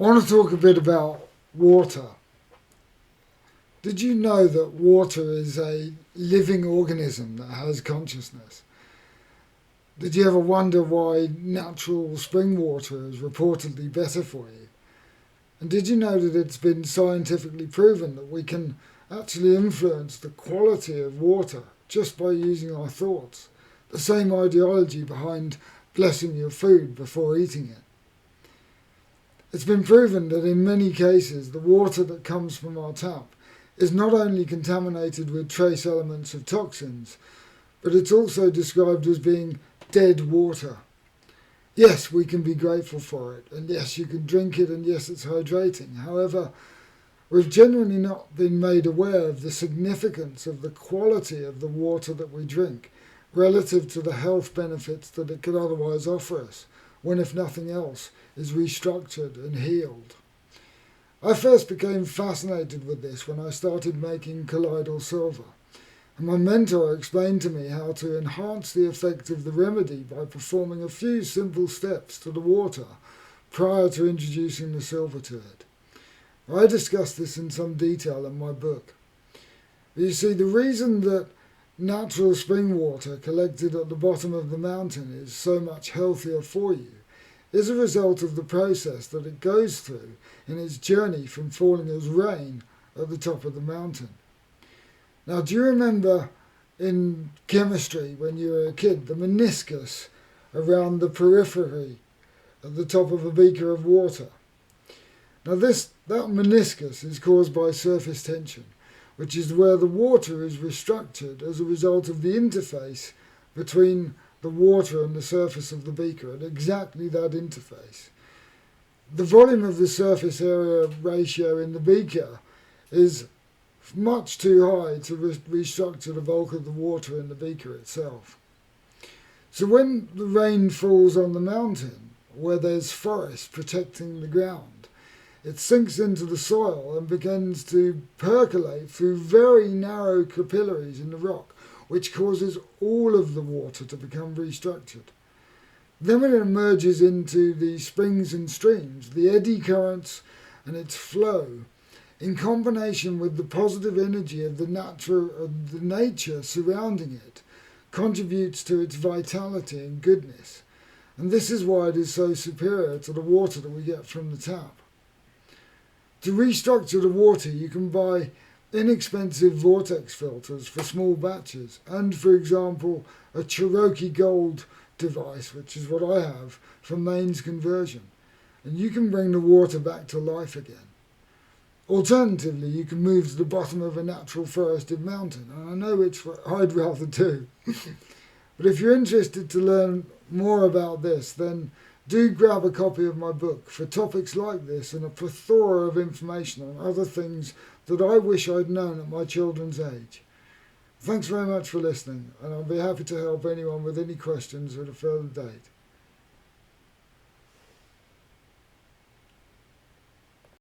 I want to talk a bit about water. Did you know that water is a living organism that has consciousness? Did you ever wonder why natural spring water is reportedly better for you? And did you know that it's been scientifically proven that we can actually influence the quality of water just by using our thoughts? The same ideology behind blessing your food before eating it. It's been proven that in many cases the water that comes from our tap is not only contaminated with trace elements of toxins, but it's also described as being dead water. Yes, we can be grateful for it, and yes, you can drink it, and yes, it's hydrating. However, we've generally not been made aware of the significance of the quality of the water that we drink relative to the health benefits that it could otherwise offer us, when, if nothing else, is restructured and healed. I first became fascinated with this when I started making colloidal silver, and my mentor explained to me how to enhance the effect of the remedy by performing a few simple steps to the water prior to introducing the silver to it. I discuss this in some detail in my book. But you see, the reason that natural spring water collected at the bottom of the mountain is so much healthier for you is a result of the process that it goes through in its journey from falling as rain at the top of the mountain. Now, do you remember in chemistry when you were a kid, the meniscus around the periphery at the top of a beaker of water? Now that meniscus is caused by surface tension, which is where the water is restructured as a result of the interface between the water and the surface of the beaker, at exactly that interface. The volume of the surface area ratio in the beaker is much too high to restructure the bulk of the water in the beaker itself. So when the rain falls on the mountain, where there's forest protecting the ground, it sinks into the soil and begins to percolate through very narrow capillaries in the rock, which causes all of the water to become restructured. Then when it emerges into the springs and streams, the eddy currents and its flow, in combination with the positive energy of the nature surrounding it, contributes to its vitality and goodness. And this is why it is so superior to the water that we get from the tap. To restructure the water, you can buy inexpensive vortex filters for small batches, and, for example, a Cherokee Gold device, which is what I have, for mains conversion. And you can bring the water back to life again. Alternatively, you can move to the bottom of a natural forested mountain, and I know which I'd rather do. But if you're interested to learn more about this, then do grab a copy of my book for topics like this and a plethora of information on other things that I wish I'd known at my children's age. Thanks very much for listening, and I'll be happy to help anyone with any questions at a further date.